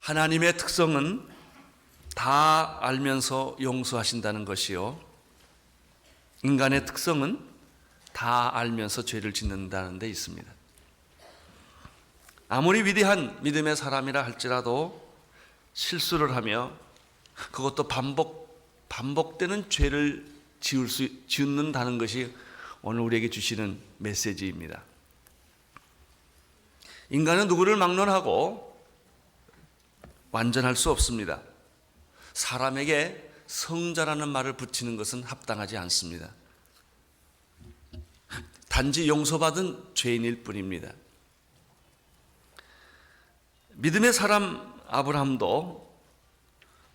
하나님의 특성은 다 알면서 용서하신다는 것이요, 인간의 특성은 다 알면서 죄를 짓는다는 데 있습니다. 아무리 위대한 믿음의 사람이라 할지라도 실수를 하며 그것도 반복되는 죄를 짓는다는 것이 오늘 우리에게 주시는 메시지입니다. 인간은 누구를 막론하고 완전할 수 없습니다. 사람에게 성자라는 말을 붙이는 것은 합당하지 않습니다. 단지 용서받은 죄인일 뿐입니다. 믿음의 사람 아브라함도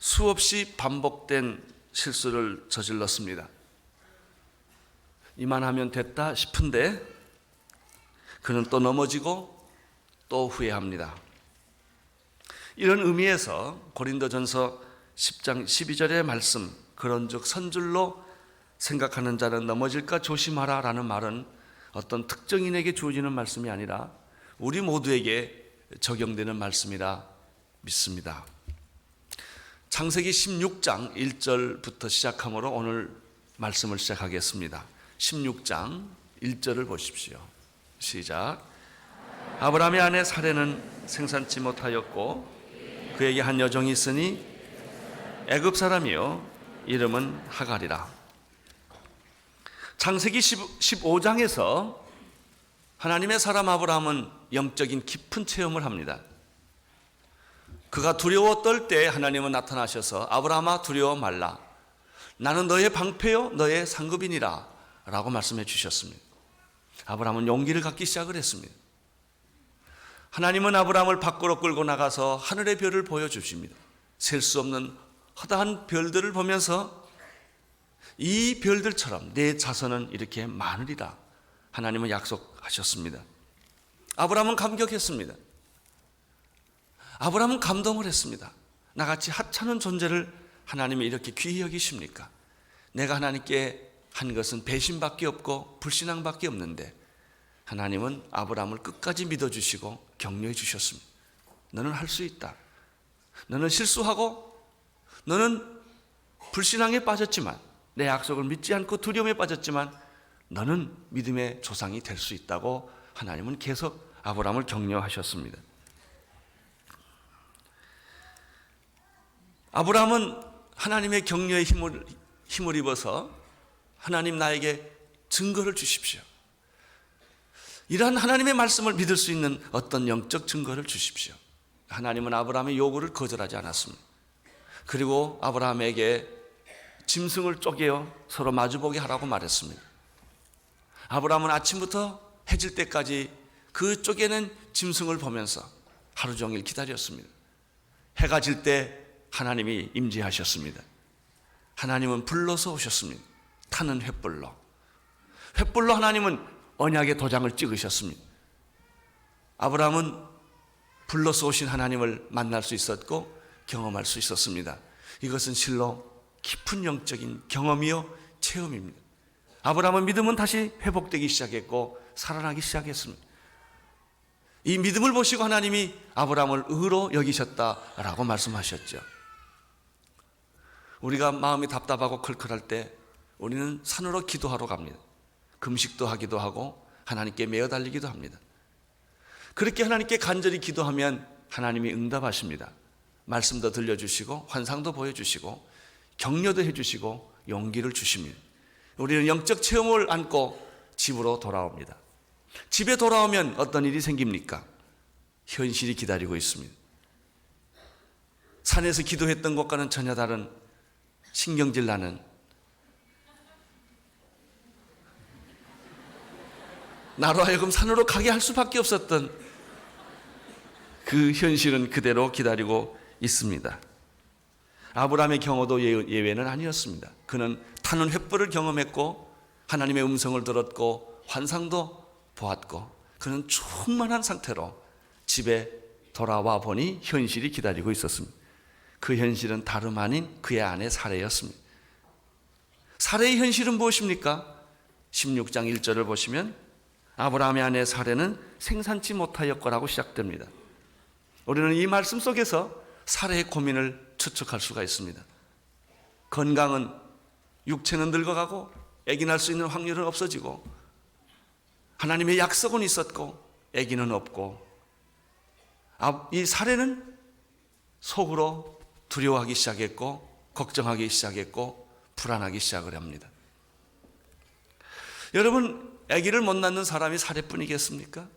수없이 반복된 실수를 저질렀습니다. 이만하면 됐다 싶은데 그는 또 넘어지고 또 후회합니다. 이런 의미에서 고린도전서 10장 12절의 말씀, 그런즉 선줄로 생각하는 자는 넘어질까 조심하라 라는 말은 어떤 특정인에게 주어지는 말씀이 아니라 우리 모두에게 적용되는 말씀이라 믿습니다. 창세기 16장 1절부터 시작하므로 오늘 말씀을 시작하겠습니다. 16장 1절을 보십시오. 시작. 아브라함의 아내 사레는 생산치 못하였고 그에게 한 여종이 있으니 애굽 사람이요 이름은 하갈이라. 창세기 15장에서 하나님의 사람 아브라함은 영적인 깊은 체험을 합니다. 그가 두려워 떨 때 하나님은 나타나셔서 아브라함아 두려워 말라, 나는 너의 방패요 너의 상급이니라 라고 말씀해 주셨습니다. 아브라함은 용기를 갖기 시작을 했습니다. 하나님은 아브라함을 밖으로 끌고 나가서 하늘의 별을 보여주십니다. 셀 수 없는 허다한 별들을 보면서 이 별들처럼 내 자손은 이렇게 많으리라 하나님은 약속하셨습니다. 아브라함은 감격했습니다. 아브라함은 감동을 했습니다. 나같이 하찮은 존재를 하나님이 이렇게 귀히 여기십니까? 내가 하나님께 한 것은 배신밖에 없고 불신앙밖에 없는데 하나님은 아브라함을 끝까지 믿어주시고 격려해 주셨습니다. 너는 할 수 있다. 너는 실수하고 너는 불신앙에 빠졌지만, 내 약속을 믿지 않고 두려움에 빠졌지만 너는 믿음의 조상이 될 수 있다고 하나님은 계속 아브라함을 격려하셨습니다. 아브라함은 하나님의 격려에 힘을 입어서 하나님 나에게 증거를 주십시오. 이러한 하나님의 말씀을 믿을 수 있는 어떤 영적 증거를 주십시오. 하나님은 아브라함의 요구를 거절하지 않았습니다. 그리고 아브라함에게 짐승을 쪼개어 서로 마주보게 하라고 말했습니다. 아브라함은 아침부터 해질 때까지 그 쪼개는 짐승을 보면서 하루 종일 기다렸습니다. 해가 질 때 하나님이 임재하셨습니다. 하나님은 불러서 오셨습니다. 타는 횃불로. 횃불로 하나님은 언약의 도장을 찍으셨습니다. 아브라함은 불러서 오신 하나님을 만날 수 있었고 경험할 수 있었습니다. 이것은 실로 깊은 영적인 경험이요 체험입니다. 아브라함은 믿음은 다시 회복되기 시작했고 살아나기 시작했습니다. 이 믿음을 보시고 하나님이 아브라함을 의로 여기셨다라고 말씀하셨죠. 우리가 마음이 답답하고 클클할 때 우리는 산으로 기도하러 갑니다. 금식도 하기도 하고 하나님께 매어 달리기도 합니다. 그렇게 하나님께 간절히 기도하면 하나님이 응답하십니다. 말씀도 들려주시고 환상도 보여주시고 격려도 해주시고 용기를 주십니다. 우리는 영적 체험을 안고 집으로 돌아옵니다. 집에 돌아오면 어떤 일이 생깁니까? 현실이 기다리고 있습니다. 산에서 기도했던 것과는 전혀 다른 신경질 나는, 나로 하여금 산으로 가게 할 수밖에 없었던 그 현실은 그대로 기다리고 있습니다. 아브라함의 경우도 예외는 아니었습니다. 그는 타는 횃불을 경험했고 하나님의 음성을 들었고 환상도 보았고 그는 충만한 상태로 집에 돌아와 보니 현실이 기다리고 있었습니다. 그 현실은 다름 아닌 그의 아내 사레였습니다. 사레의 현실은 무엇입니까? 16장 1절을 보시면 아브라함의 아내 사레는 생산치 못하였거라고 시작됩니다. 우리는 이 말씀 속에서 사례의 고민을 추측할 수가 있습니다. 건강은, 육체는 늙어가고 아기 낳을 수 있는 확률은 없어지고, 하나님의 약속은 있었고 아기는 없고, 이 사례는 속으로 두려워하기 시작했고 걱정하기 시작했고 불안하기 시작을 합니다. 여러분, 아기를 못 낳는 사람이 사례뿐이겠습니까?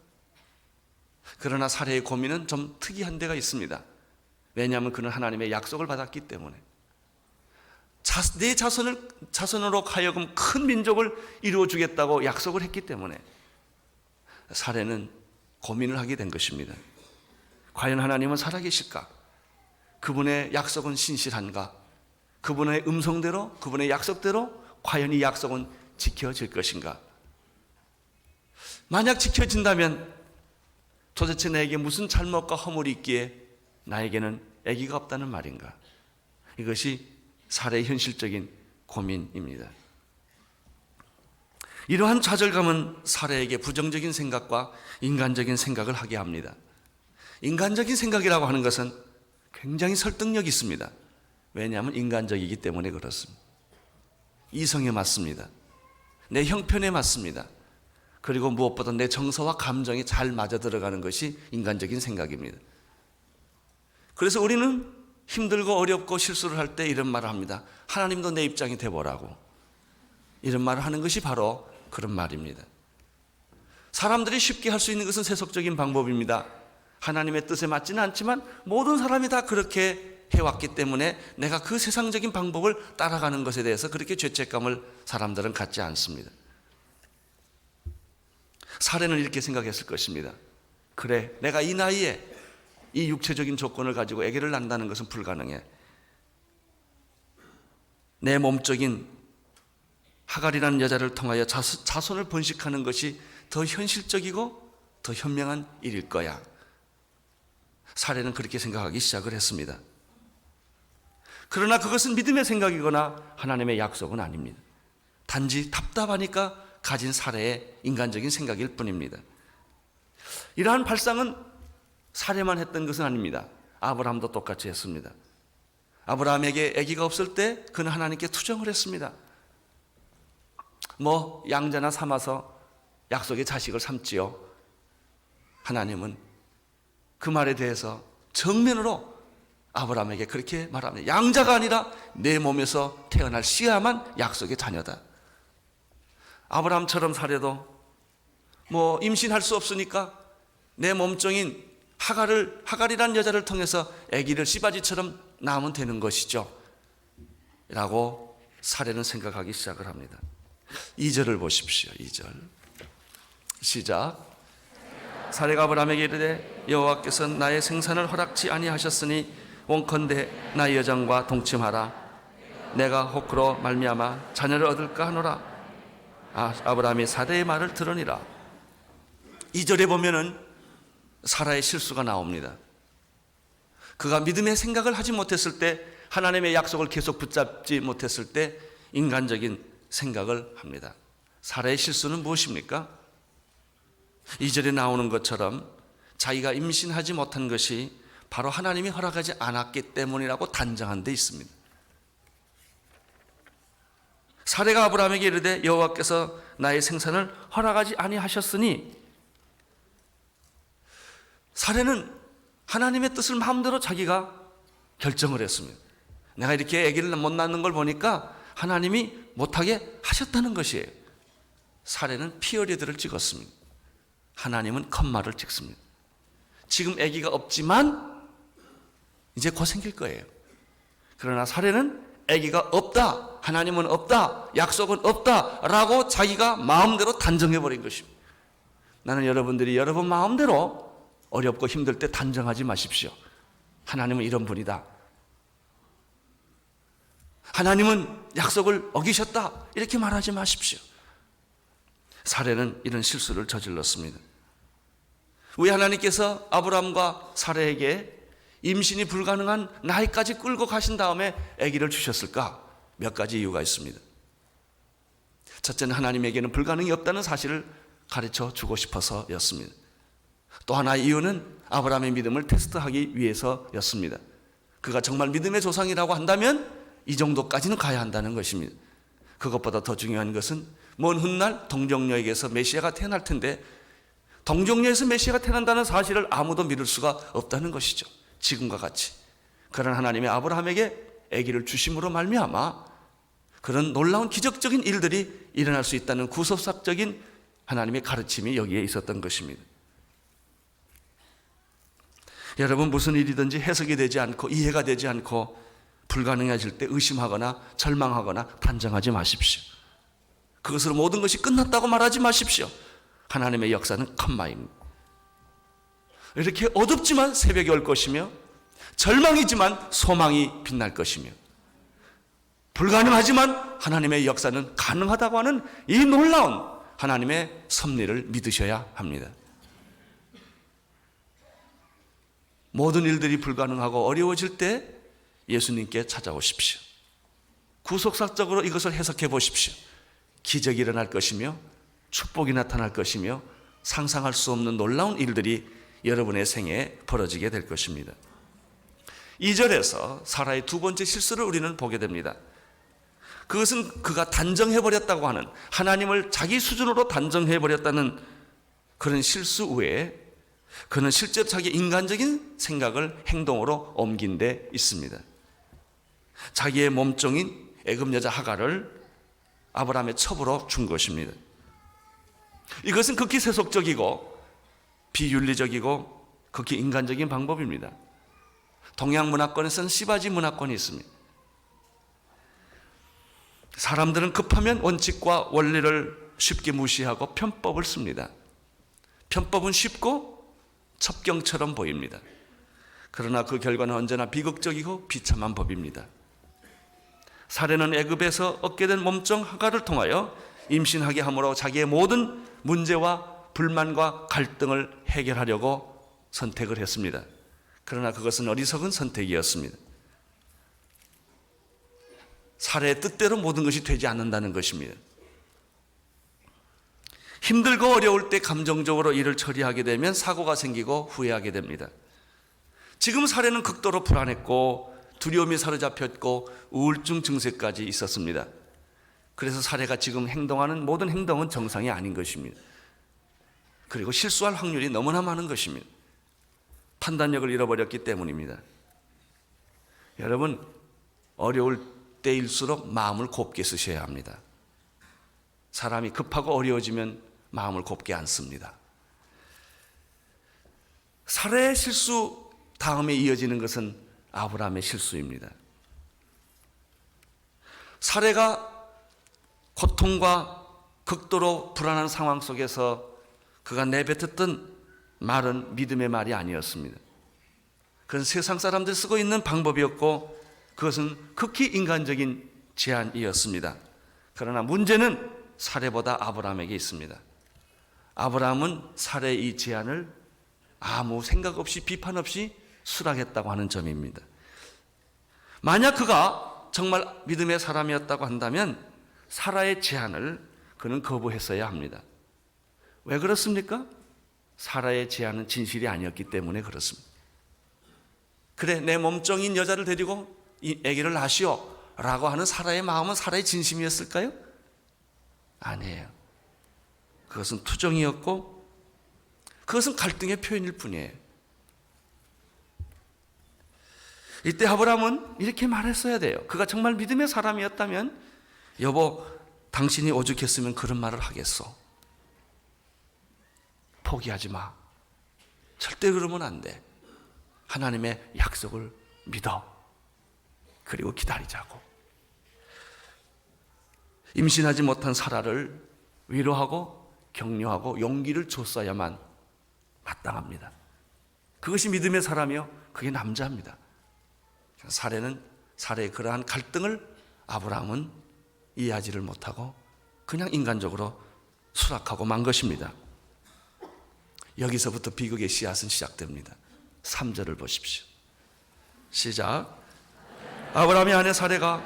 그러나 사례의 고민은 좀 특이한 데가 있습니다. 왜냐하면 그는 하나님의 약속을 받았기 때문에. 내 자손으로 하여금 큰 민족을 이루어주겠다고 약속을 했기 때문에 사례는 고민을 하게 된 것입니다. 과연 하나님은 살아계실까? 그분의 약속은 신실한가? 그분의 음성대로, 그분의 약속대로 과연 이 약속은 지켜질 것인가? 만약 지켜진다면 도대체 나에게 무슨 잘못과 허물이 있기에 나에게는 아기가 없다는 말인가? 이것이 사례의 현실적인 고민입니다. 이러한 좌절감은 사례에게 부정적인 생각과 인간적인 생각을 하게 합니다. 인간적인 생각이라고 하는 것은 굉장히 설득력이 있습니다. 왜냐하면 인간적이기 때문에 그렇습니다. 이성에 맞습니다. 내 형편에 맞습니다. 그리고 무엇보다 내 정서와 감정이 잘 맞아 들어가는 것이 인간적인 생각입니다. 그래서 우리는 힘들고 어렵고 실수를 할 때 이런 말을 합니다. 하나님도 내 입장이 돼보라고. 이런 말을 하는 것이 바로 그런 말입니다. 사람들이 쉽게 할 수 있는 것은 세속적인 방법입니다. 하나님의 뜻에 맞지는 않지만 모든 사람이 다 그렇게 해왔기 때문에 내가 그 세상적인 방법을 따라가는 것에 대해서 그렇게 죄책감을 사람들은 갖지 않습니다. 사례는 이렇게 생각했을 것입니다. 그래, 내가 이 나이에 이 육체적인 조건을 가지고 아기를 낳는다는 것은 불가능해. 내 몸적인 하갈이라는 여자를 통하여 자손을 번식하는 것이 더 현실적이고 더 현명한 일일 거야. 사례는 그렇게 생각하기 시작을 했습니다. 그러나 그것은 믿음의 생각이거나 하나님의 약속은 아닙니다. 단지 답답하니까 가진 사례의 인간적인 생각일 뿐입니다. 이러한 발상은 사례만 했던 것은 아닙니다. 아브라함도 똑같이 했습니다. 아브라함에게 아기가 없을 때 그는 하나님께 투정을 했습니다. 양자나 삼아서 약속의 자식을 삼지요. 하나님은 그 말에 대해서 정면으로 아브라함에게 그렇게 말합니다. 양자가 아니라 내 몸에서 태어날 씨야만 약속의 자녀다. 아브라함처럼 사례도 임신할 수 없으니까 내 몸종인 하갈이라는 여자를 통해서 아기를 씨바지처럼 낳으면 되는 것이죠 라고 사례는 생각하기 시작을 합니다. 2절을 보십시오. 2절 시작. 사례가 아브라함에게 이르되 여호와께서 나의 생산을 허락지 아니하셨으니 원컨대 나의 여정과 동침하라. 내가 혹으로 말미암아 자녀를 얻을까 하노라. 아브라함이 사례의 말을 들으니라. 2절에 보면은 사라의 실수가 나옵니다. 그가 믿음의 생각을 하지 못했을 때, 하나님의 약속을 계속 붙잡지 못했을 때 인간적인 생각을 합니다. 사라의 실수는 무엇입니까? 2절에 나오는 것처럼 자기가 임신하지 못한 것이 바로 하나님이 허락하지 않았기 때문이라고 단정한 데 있습니다. 사례가 아브라함에게 이르되 여호와께서 나의 생산을 허락하지 아니하셨으니, 사례는 하나님의 뜻을 마음대로 자기가 결정을 했습니다. 내가 이렇게 아기를 못 낳는 걸 보니까 하나님이 못하게 하셨다는 것이에요. 사례는 피어리드를 찍었습니다. 하나님은 컴마를 찍습니다. 지금 아기가 없지만 이제 곧 생길 거예요. 그러나 사례는 아기가 없다, 하나님은 없다, 약속은 없다 라고 자기가 마음대로 단정해버린 것입니다. 나는 여러분들이 여러분 마음대로 어렵고 힘들 때 단정하지 마십시오. 하나님은 이런 분이다, 하나님은 약속을 어기셨다, 이렇게 말하지 마십시오. 사례는 이런 실수를 저질렀습니다. 왜 하나님께서 아브라함과 사례에게 임신이 불가능한 나이까지 끌고 가신 다음에 아기를 주셨을까? 몇 가지 이유가 있습니다. 첫째는 하나님에게는 불가능이 없다는 사실을 가르쳐 주고 싶어서였습니다. 또 하나의 이유는 아브라함의 믿음을 테스트하기 위해서였습니다. 그가 정말 믿음의 조상이라고 한다면 이 정도까지는 가야 한다는 것입니다. 그것보다 더 중요한 것은 먼 훗날 동정녀에게서 메시아가 태어날 텐데 동정녀에서 메시아가 태어난다는 사실을 아무도 믿을 수가 없다는 것이죠. 지금과 같이. 그런 하나님의 아브라함에게 아기를 주심으로 말미암아 그런 놀라운 기적적인 일들이 일어날 수 있다는 구속사적인 하나님의 가르침이 여기에 있었던 것입니다. 여러분, 무슨 일이든지 해석이 되지 않고 이해가 되지 않고 불가능해질 때 의심하거나 절망하거나 단정하지 마십시오. 그것으로 모든 것이 끝났다고 말하지 마십시오. 하나님의 역사는 컴마입니다. 이렇게 어둡지만 새벽이 올 것이며 절망이지만 소망이 빛날 것이며 불가능하지만 하나님의 역사는 가능하다고 하는 이 놀라운 하나님의 섭리를 믿으셔야 합니다. 모든 일들이 불가능하고 어려워질 때 예수님께 찾아오십시오. 구속사적으로 이것을 해석해 보십시오. 기적이 일어날 것이며 축복이 나타날 것이며 상상할 수 없는 놀라운 일들이 여러분의 생애에 벌어지게 될 것입니다. 2절에서 사라의 두 번째 실수를 우리는 보게 됩니다. 그것은 그가 단정해버렸다고 하는, 하나님을 자기 수준으로 단정해버렸다는 그런 실수 외에 그는 실제로 자기 인간적인 생각을 행동으로 옮긴 데 있습니다. 자기의 몸종인 애굽 여자 하갈을 아브라함의 첩으로 준 것입니다. 이것은 극히 세속적이고 비윤리적이고 극히 인간적인 방법입니다. 동양 문화권에서는 시바지 문화권이 있습니다. 사람들은 급하면 원칙과 원리를 쉽게 무시하고 편법을 씁니다. 편법은 쉽고 첩경처럼 보입니다. 그러나 그 결과는 언제나 비극적이고 비참한 법입니다. 사례는 애굽에서 얻게 된 몸종 하갈을 통하여 임신하게 함으로 자기의 모든 문제와 불만과 갈등을 해결하려고 선택을 했습니다. 그러나 그것은 어리석은 선택이었습니다. 사례의 뜻대로 모든 것이 되지 않는다는 것입니다. 힘들고 어려울 때 감정적으로 일을 처리하게 되면 사고가 생기고 후회하게 됩니다. 지금 사례는 극도로 불안했고 두려움이 사로잡혔고 우울증 증세까지 있었습니다. 그래서 사례가 지금 행동하는 모든 행동은 정상이 아닌 것입니다. 그리고 실수할 확률이 너무나 많은 것입니다. 판단력을 잃어버렸기 때문입니다. 여러분, 어려울 때일수록 마음을 곱게 쓰셔야 합니다. 사람이 급하고 어려워지면 마음을 곱게 안 씁니다. 사례의 실수 다음에 이어지는 것은 아브라함의 실수입니다. 사례가 고통과 극도로 불안한 상황 속에서 그가 내뱉었던 말은 믿음의 말이 아니었습니다. 그건 세상 사람들이 쓰고 있는 방법이었고 그것은 극히 인간적인 제안이었습니다. 그러나 문제는 사례보다 아브라함에게 있습니다. 아브라함은 사례의 이 제안을 아무 생각 없이 비판 없이 수락했다고 하는 점입니다. 만약 그가 정말 믿음의 사람이었다고 한다면 사라의 제안을 그는 거부했어야 합니다. 왜 그렇습니까? 사라의 제안은 진실이 아니었기 때문에 그렇습니다. 그래, 내 몸종인 여자를 데리고 이 아기를 낳으시오 라고 하는 사라의 마음은 사라의 진심이었을까요? 아니에요. 그것은 투정이었고 그것은 갈등의 표현일 뿐이에요. 이때 아브라함은 이렇게 말했어야 돼요. 그가 정말 믿음의 사람이었다면 여보, 당신이 오죽했으면 그런 말을 하겠어. 포기하지 마. 절대 그러면 안 돼. 하나님의 약속을 믿어. 그리고 기다리자고. 임신하지 못한 사라를 위로하고 격려하고 용기를 줬어야만 마땅합니다. 그것이 믿음의 사람이요, 그게 남자입니다. 사례의 그러한 갈등을 아브라함은 이해하지를 못하고 그냥 인간적으로 수락하고 만 것입니다. 여기서부터 비극의 씨앗은 시작됩니다. 3절을 보십시오. 시작. 아브라함의 아내 사례가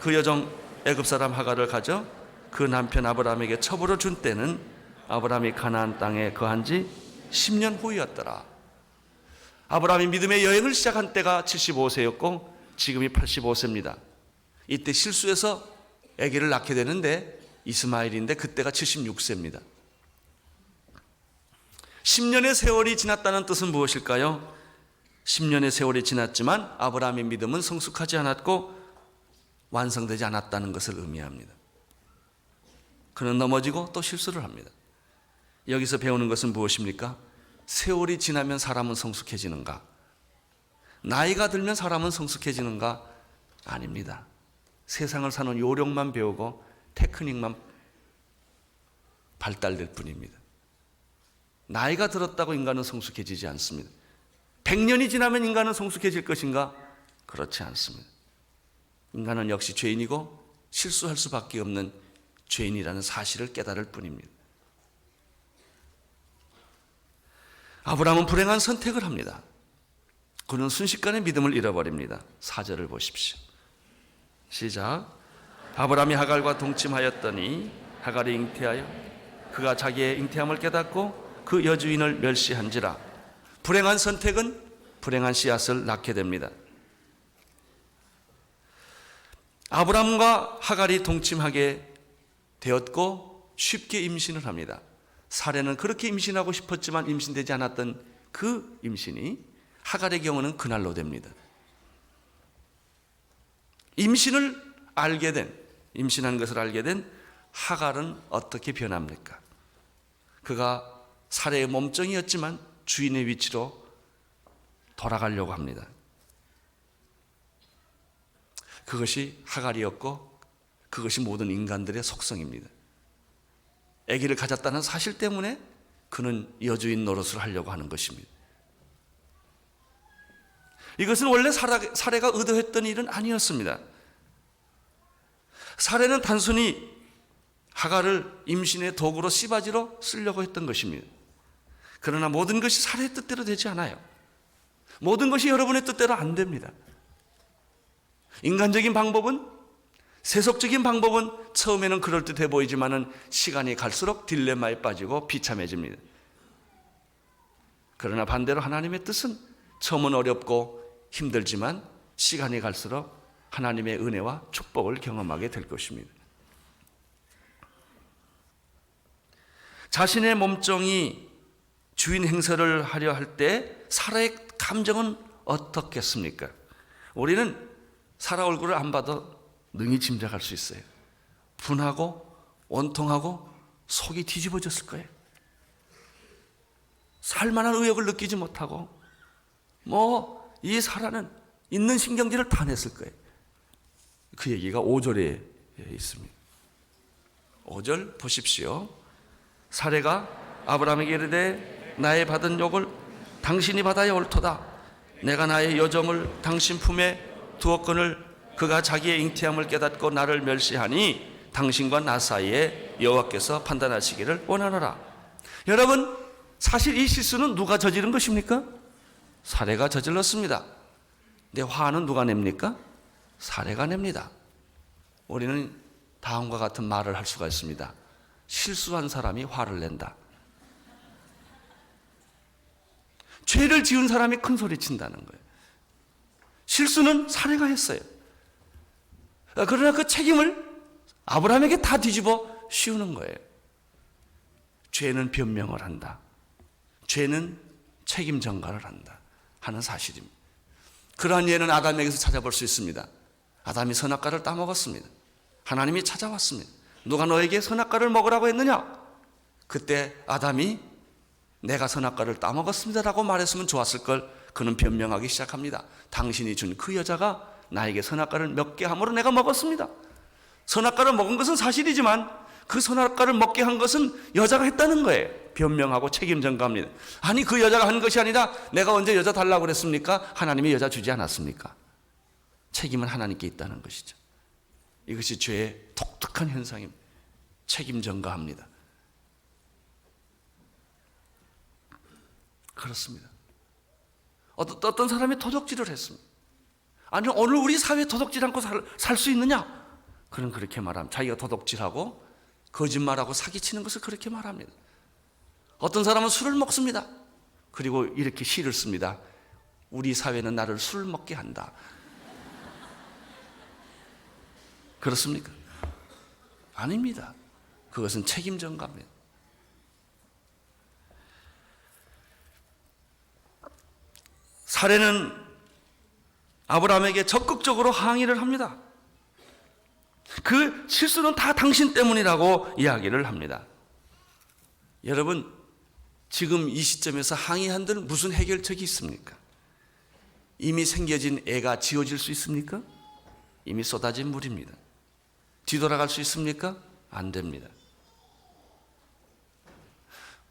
그 여종 애굽 사람 하갈을 가져 그 남편 아브라함에게 첩으로 준 때는 아브라함이 가나안 땅에 거한 지 10년 후였더라. 아브라함이 믿음의 여행을 시작한 때가 75세였고 지금이 85세입니다. 이때 실수해서 아기를 낳게 되는데 이스마엘인데 그때가 76세입니다. 10년의 세월이 지났다는 뜻은 무엇일까요? 10년의 세월이 지났지만 아브라함의 믿음은 성숙하지 않았고 완성되지 않았다는 것을 의미합니다. 그는 넘어지고 또 실수를 합니다. 여기서 배우는 것은 무엇입니까? 세월이 지나면 사람은 성숙해지는가? 나이가 들면 사람은 성숙해지는가? 아닙니다. 세상을 사는 요령만 배우고 테크닉만 발달될 뿐입니다. 나이가 들었다고 인간은 성숙해지지 않습니다. 100년이 지나면 인간은 성숙해질 것인가? 그렇지 않습니다. 인간은 역시 죄인이고 실수할 수밖에 없는 죄인이라는 사실을 깨달을 뿐입니다. 아브라함은 불행한 선택을 합니다. 그는 순식간에 믿음을 잃어버립니다. 4절을 보십시오. 시작. 아브라함이 하갈과 동침하였더니 하갈이 잉태하여 그가 자기의 잉태함을 깨닫고 그 여주인을 멸시한지라. 불행한 선택은 불행한 씨앗을 낳게 됩니다. 아브라함과 하갈이 동침하게 되었고 쉽게 임신을 합니다. 사례는 그렇게 임신하고 싶었지만 임신되지 않았던 그 임신이 하갈의 경우는 그날로 됩니다. 임신한 것을 알게 된 하갈은 어떻게 변합니까? 그가 사례의 몸종이었지만 주인의 위치로 돌아가려고 합니다. 그것이 하갈이었고 그것이 모든 인간들의 속성입니다. 아기를 가졌다는 사실 때문에 그는 여주인 노릇을 하려고 하는 것입니다. 이것은 원래 사례가 의도했던 일은 아니었습니다. 사례는 단순히 하갈을 임신의 도구로 씨바지로 쓰려고 했던 것입니다. 그러나 모든 것이 사례의 뜻대로 되지 않아요. 모든 것이 여러분의 뜻대로 안 됩니다. 인간적인 방법은, 세속적인 방법은 처음에는 그럴듯해 보이지만은 시간이 갈수록 딜레마에 빠지고 비참해집니다. 그러나 반대로 하나님의 뜻은 처음은 어렵고 힘들지만 시간이 갈수록 하나님의 은혜와 축복을 경험하게 될 것입니다. 자신의 몸종이 주인 행세를 하려 할 때 사라의 감정은 어떻겠습니까? 우리는 사라 얼굴을 안 봐도 능히 짐작할 수 있어요. 분하고 원통하고 속이 뒤집어졌을 거예요. 살만한 의욕을 느끼지 못하고 이 사라는 있는 신경질을 다 냈을 거예요. 그 얘기가 5절에 있습니다. 5절 보십시오. 사례가 아브라함에게 이르되 나의 받은 욕을 당신이 받아야 옳도다. 내가 나의 여종을 당신 품에 두었거늘 그가 자기의 잉태함을 깨닫고 나를 멸시하니 당신과 나 사이에 여호와께서 판단하시기를 원하노라. 여러분, 사실 이 실수는 누가 저지른 것입니까? 사례가 저질렀습니다. 근데 화는 누가 냅니까? 사례가 냅니다. 우리는 다음과 같은 말을 할 수가 있습니다. 실수한 사람이 화를 낸다. 죄를 지은 사람이 큰 소리 친다는 거예요. 실수는 사례가 했어요. 그러나 그 책임을 아브라함에게 다 뒤집어 씌우는 거예요. 죄는 변명을 한다. 죄는 책임 전가를 한다 하는 사실입니다. 그러한 예는 아담에게서 찾아볼 수 있습니다. 아담이 선악과를 따먹었습니다. 하나님이 찾아왔습니다. 누가 너에게 선악과를 먹으라고 했느냐? 그때 아담이 내가 선악과를 따먹었습니다라고 말했으면 좋았을 걸 그는 변명하기 시작합니다. 당신이 준 그 여자가 나에게 선악과를 몇 개 함으로 내가 먹었습니다. 선악과를 먹은 것은 사실이지만 그 선악과를 먹게 한 것은 여자가 했다는 거예요. 변명하고 책임 전가합니다. 아니 그 여자가 한 것이 아니라 내가 언제 여자 달라고 그랬습니까? 하나님이 여자 주지 않았습니까? 책임은 하나님께 있다는 것이죠. 이것이 죄의 독특한 현상입니다. 책임 전가합니다. 그렇습니다. 어떤 사람이 도둑질을 했습니다. 아니 오늘 우리 사회에 도둑질 않고 살 수 있느냐? 그는 그렇게 말합니다. 자기가 도둑질하고 거짓말하고 사기치는 것을 그렇게 말합니다. 어떤 사람은 술을 먹습니다. 그리고 이렇게 시를 씁니다. 우리 사회는 나를 술 먹게 한다. 그렇습니까? 아닙니다. 그것은 책임 전가입니다. 사례는 아브라함에게 적극적으로 항의를 합니다. 그 실수는 다 당신 때문이라고 이야기를 합니다. 여러분, 지금 이 시점에서 항의한들 무슨 해결책이 있습니까? 이미 생겨진 애가 지워질 수 있습니까? 이미 쏟아진 물입니다. 뒤돌아갈 수 있습니까? 안 됩니다.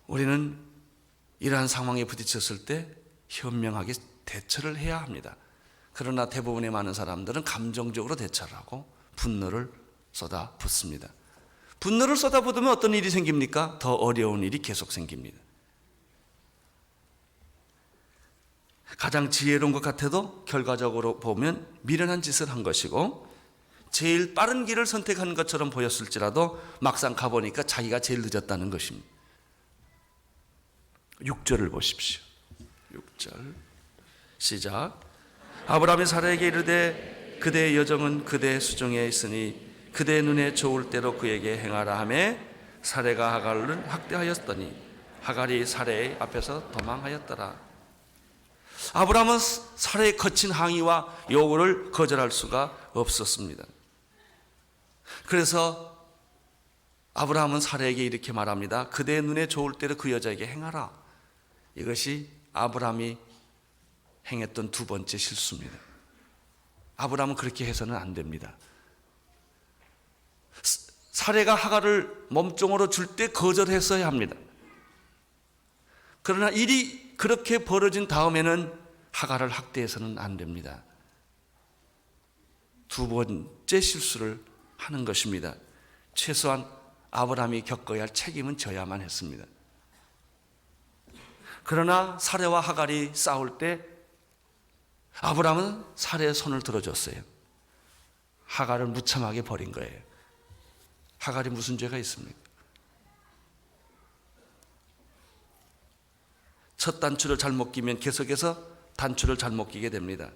우리는 이러한 상황에 부딪혔을 때 현명하게 대처를 해야 합니다. 그러나 대부분의 많은 사람들은 감정적으로 대처를 하고 분노를 쏟아붓습니다. 분노를 쏟아붓으면 어떤 일이 생깁니까? 더 어려운 일이 계속 생깁니다. 가장 지혜로운 것 같아도 결과적으로 보면 미련한 짓을 한 것이고, 제일 빠른 길을 선택한 것처럼 보였을지라도 막상 가보니까 자기가 제일 늦었다는 것입니다. 6절을 보십시오. 6절 시작. 아브라함이 사라에게 이르되 그대의 여정은 그대의 수중에 있으니 그대의 눈에 좋을 대로 그에게 행하라 하매 사레가 하갈을 학대하였더니 하갈이 사레의 앞에서 도망하였더라. 아브라함은 사레의 거친 항의와 요구를 거절할 수가 없었습니다. 그래서 아브라함은 사레에게 이렇게 말합니다. 그대의 눈에 좋을 대로 그 여자에게 행하라. 이것이 아브라함이 행했던 두 번째 실수입니다. 아브라함은 그렇게 해서는 안 됩니다. 사레가 하갈을 몸종으로 줄 때 거절했어야 합니다. 그러나 일이 그렇게 벌어진 다음에는 하갈을 학대해서는 안 됩니다. 두 번째 실수를 하는 것입니다. 최소한 아브라함이 겪어야 할 책임은 져야만 했습니다. 그러나 사레와 하갈이 싸울 때 아브라함은 사레의 손을 들어줬어요. 하갈을 무참하게 버린 거예요. 하갈이 무슨 죄가 있습니까? 첫 단추를 잘못 끼면 계속해서 단추를 잘못 끼게 됩니다.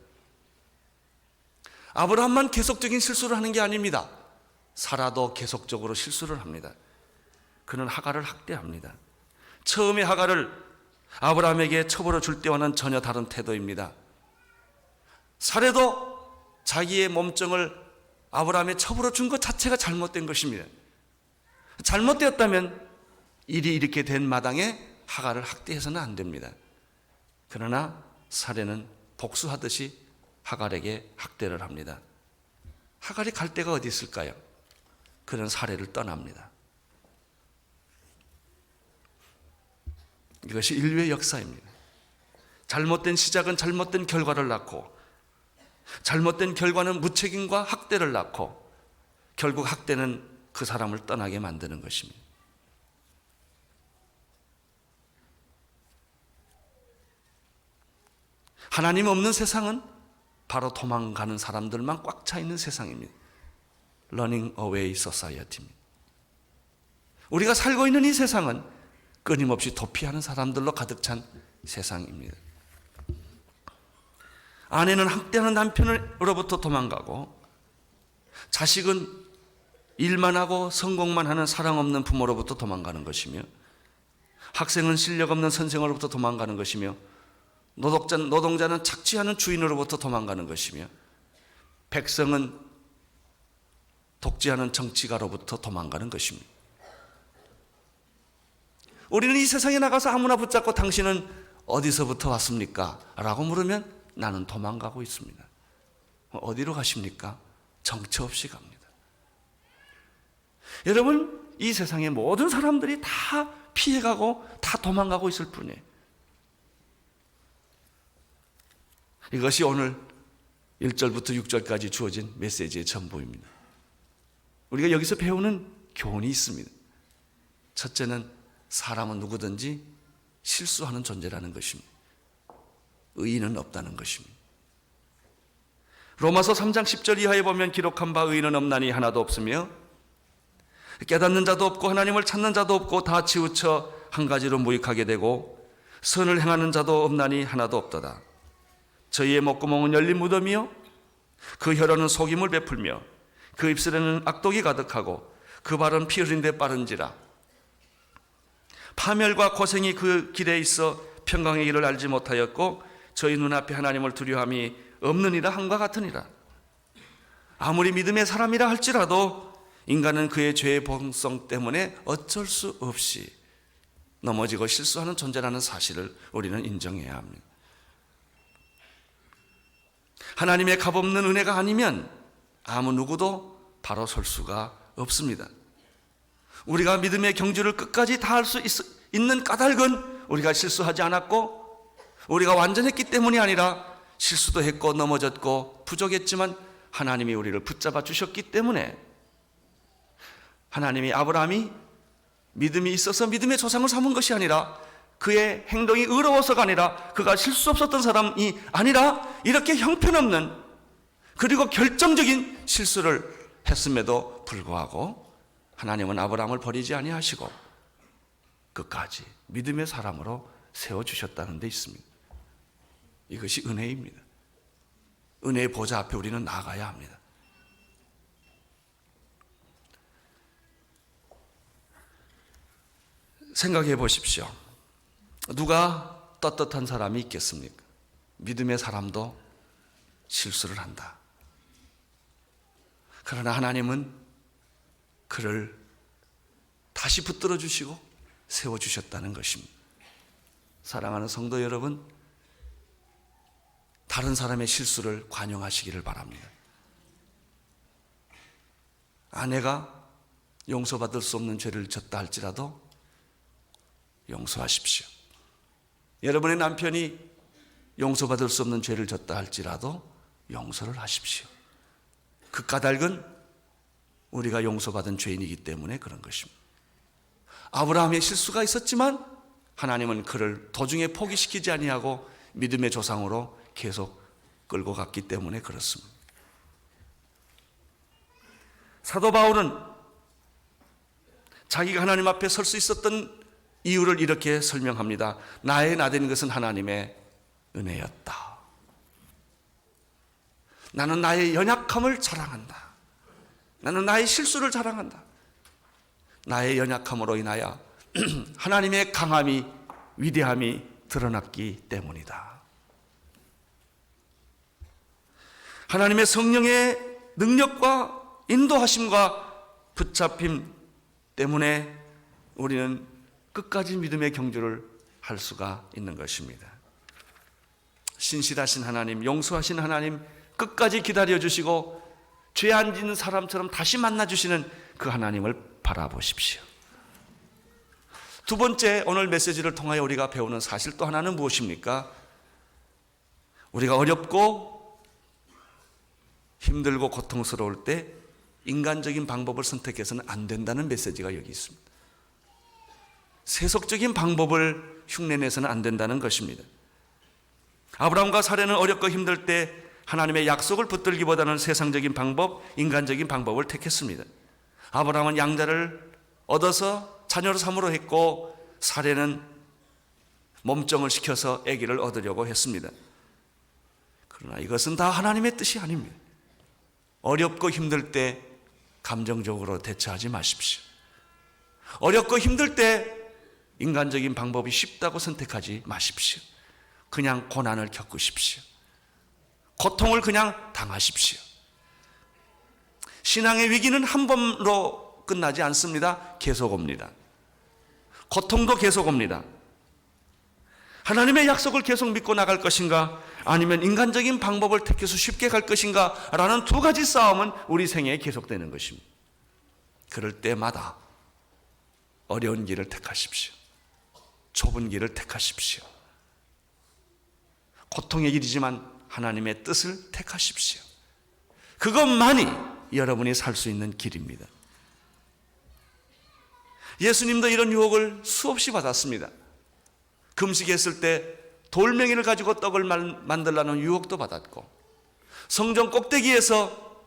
아브라함만 계속적인 실수를 하는 게 아닙니다. 사라도 계속적으로 실수를 합니다. 그는 하갈을 학대합니다. 처음에 하갈을 아브라함에게 처벌을 줄 때와는 전혀 다른 태도입니다. 사례도 자기의 몸종을 아브라함에 처벌을 준 것 자체가 잘못된 것입니다. 잘못되었다면 일이 이렇게 된 마당에 하갈을 학대해서는 안 됩니다. 그러나 사례는 복수하듯이 하갈에게 학대를 합니다. 하갈이 갈 데가 어디 있을까요? 그는 사례를 떠납니다. 이것이 인류의 역사입니다. 잘못된 시작은 잘못된 결과를 낳고, 잘못된 결과는 무책임과 학대를 낳고, 결국 학대는 그 사람을 떠나게 만드는 것입니다. 하나님 없는 세상은 바로 도망가는 사람들만 꽉 차 있는 세상입니다. Running away society입니다. 우리가 살고 있는 이 세상은 끊임없이 도피하는 사람들로 가득 찬 세상입니다. 아내는 학대하는 남편으로부터 도망가고, 자식은 일만 하고 성공만 하는 사랑 없는 부모로부터 도망가는 것이며, 학생은 실력 없는 선생으로부터 도망가는 것이며, 노동자는 착취하는 주인으로부터 도망가는 것이며, 백성은 독재하는 정치가로부터 도망가는 것입니다. 우리는 이 세상에 나가서 아무나 붙잡고 당신은 어디서부터 왔습니까? 라고 물으면 나는 도망가고 있습니다. 어디로 가십니까? 정처 없이 갑니다. 여러분, 이 세상의 모든 사람들이 다 피해가고 다 도망가고 있을 뿐이에요. 이것이 오늘 1절부터 6절까지 주어진 메시지의 전부입니다. 우리가 여기서 배우는 교훈이 있습니다. 첫째는 사람은 누구든지 실수하는 존재라는 것입니다. 의인은 없다는 것입니다. 로마서 3장 10절 이하에 보면 기록한 바 의인은 없나니 하나도 없으며 깨닫는 자도 없고 하나님을 찾는 자도 없고 다 치우쳐 한 가지로 무익하게 되고 선을 행하는 자도 없나니 하나도 없도다. 저희의 목구멍은 열린 무덤이요 그 혀로는 속임을 베풀며 그 입술에는 악독이 가득하고 그 발은 피 흘린 데 빠른지라. 파멸과 고생이 그 길에 있어 평강의 길을 알지 못하였고 저희 눈앞에 하나님을 두려움이 없느니라 함과 같으니라. 아무리 믿음의 사람이라 할지라도 인간은 그의 죄의 본성 때문에 어쩔 수 없이 넘어지고 실수하는 존재라는 사실을 우리는 인정해야 합니다. 하나님의 값없는 은혜가 아니면 아무 누구도 바로 설 수가 없습니다. 우리가 믿음의 경주를 끝까지 다 할 수 있는 까닭은 우리가 실수하지 않았고 우리가 완전했기 때문이 아니라 실수도 했고 넘어졌고 부족했지만 하나님이 우리를 붙잡아 주셨기 때문에, 하나님이 아브라함이 믿음이 있어서 믿음의 조상을 삼은 것이 아니라 그의 행동이 의로워서가 아니라 그가 실수 없었던 사람이 아니라 이렇게 형편없는 그리고 결정적인 실수를 했음에도 불구하고 하나님은 아브라함을 버리지 아니하시고 끝까지 믿음의 사람으로 세워주셨다는 데 있습니다. 이것이 은혜입니다. 은혜의 보좌 앞에 우리는 나가야 합니다. 생각해 보십시오. 누가 떳떳한 사람이 있겠습니까? 믿음의 사람도 실수를 한다. 그러나 하나님은 그를 다시 붙들어 주시고 세워주셨다는 것입니다. 사랑하는 성도 여러분, 다른 사람의 실수를 관용하시기를 바랍니다. 아내가 용서받을 수 없는 죄를 졌다 할지라도 용서하십시오. 여러분의 남편이 용서받을 수 없는 죄를 졌다 할지라도 용서를 하십시오. 그 까닭은 우리가 용서받은 죄인이기 때문에 그런 것입니다. 아브라함의 실수가 있었지만 하나님은 그를 도중에 포기시키지 아니하고 믿음의 조상으로 계속 끌고 갔기 때문에 그렇습니다. 사도 바울은 자기가 하나님 앞에 설 수 있었던 이유를 이렇게 설명합니다. 나의 나된 것은 하나님의 은혜였다. 나는 나의 연약함을 자랑한다. 나는 나의 실수를 자랑한다. 나의 연약함으로 인하여 하나님의 강함이, 위대함이 드러났기 때문이다. 하나님의 성령의 능력과 인도하심과 붙잡힘 때문에 우리는 끝까지 믿음의 경주를 할 수가 있는 것입니다. 신실하신 하나님, 용서하신 하나님, 끝까지 기다려주시고 죄 안 짓는 사람처럼 다시 만나주시는 그 하나님을 바라보십시오. 두 번째, 오늘 메시지를 통하여 우리가 배우는 사실 또 하나는 무엇입니까? 우리가 어렵고 힘들고 고통스러울 때 인간적인 방법을 선택해서는 안 된다는 메시지가 여기 있습니다. 세속적인 방법을 흉내내서는 안 된다는 것입니다. 아브라함과 사례는 어렵고 힘들 때 하나님의 약속을 붙들기보다는 세상적인 방법, 인간적인 방법을 택했습니다. 아브라함은 양자를 얻어서 자녀로 삼으로 했고 사례는 몸종을 시켜서 아기를 얻으려고 했습니다. 그러나 이것은 다 하나님의 뜻이 아닙니다. 어렵고 힘들 때 감정적으로 대처하지 마십시오. 어렵고 힘들 때 인간적인 방법이 쉽다고 선택하지 마십시오. 그냥 고난을 겪으십시오. 고통을 그냥 당하십시오. 신앙의 위기는 한 번으로 끝나지 않습니다. 계속 옵니다. 고통도 계속 옵니다. 하나님의 약속을 계속 믿고 나갈 것인가, 아니면 인간적인 방법을 택해서 쉽게 갈 것인가 라는 두 가지 싸움은 우리 생애에 계속되는 것입니다. 그럴 때마다 어려운 길을 택하십시오. 좁은 길을 택하십시오. 고통의 길이지만 하나님의 뜻을 택하십시오. 그것만이 여러분이 살 수 있는 길입니다. 예수님도 이런 유혹을 수없이 받았습니다. 금식했을 때 돌멩이를 가지고 떡을 만들라는 유혹도 받았고, 성전 꼭대기에서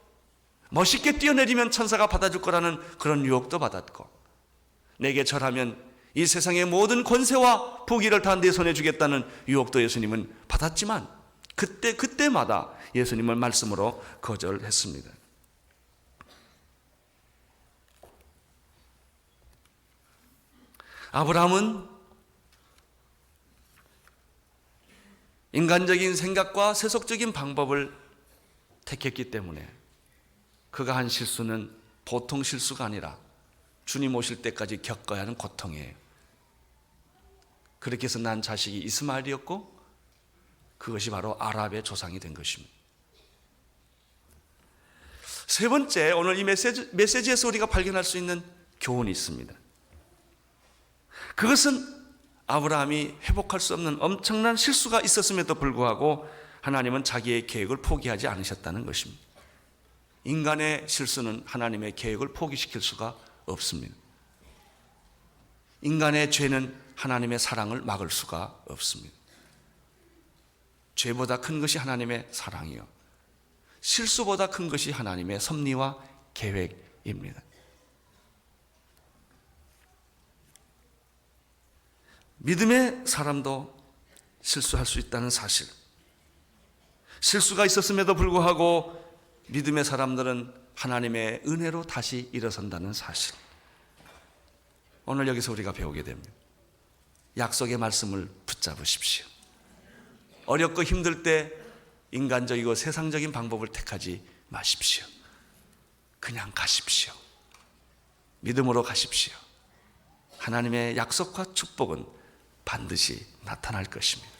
멋있게 뛰어내리면 천사가 받아줄 거라는 그런 유혹도 받았고, 내게 절하면 이 세상의 모든 권세와 부귀를 다 내 손에 주겠다는 유혹도 예수님은 받았지만 그때마다 예수님을 말씀으로 거절했습니다. 아브라함은 인간적인 생각과 세속적인 방법을 택했기 때문에 그가 한 실수는 보통 실수가 아니라 주님 오실 때까지 겪어야 하는 고통이에요. 그렇게 해서 난 자식이 이스마엘이었고 그것이 바로 아랍의 조상이 된 것입니다. 세 번째, 오늘 이 메시지에서 우리가 발견할 수 있는 교훈이 있습니다. 그것은 아브라함이 회복할 수 없는 엄청난 실수가 있었음에도 불구하고 하나님은 자기의 계획을 포기하지 않으셨다는 것입니다. 인간의 실수는 하나님의 계획을 포기시킬 수가 없습니다. 인간의 죄는 하나님의 사랑을 막을 수가 없습니다. 죄보다 큰 것이 하나님의 사랑이요, 실수보다 큰 것이 하나님의 섭리와 계획입니다. 믿음의 사람도 실수할 수 있다는 사실, 실수가 있었음에도 불구하고 믿음의 사람들은 하나님의 은혜로 다시 일어선다는 사실, 오늘 여기서 우리가 배우게 됩니다. 약속의 말씀을 붙잡으십시오. 어렵고 힘들 때 인간적이고 세상적인 방법을 택하지 마십시오. 그냥 가십시오. 믿음으로 가십시오. 하나님의 약속과 축복은 반드시 나타날 것입니다.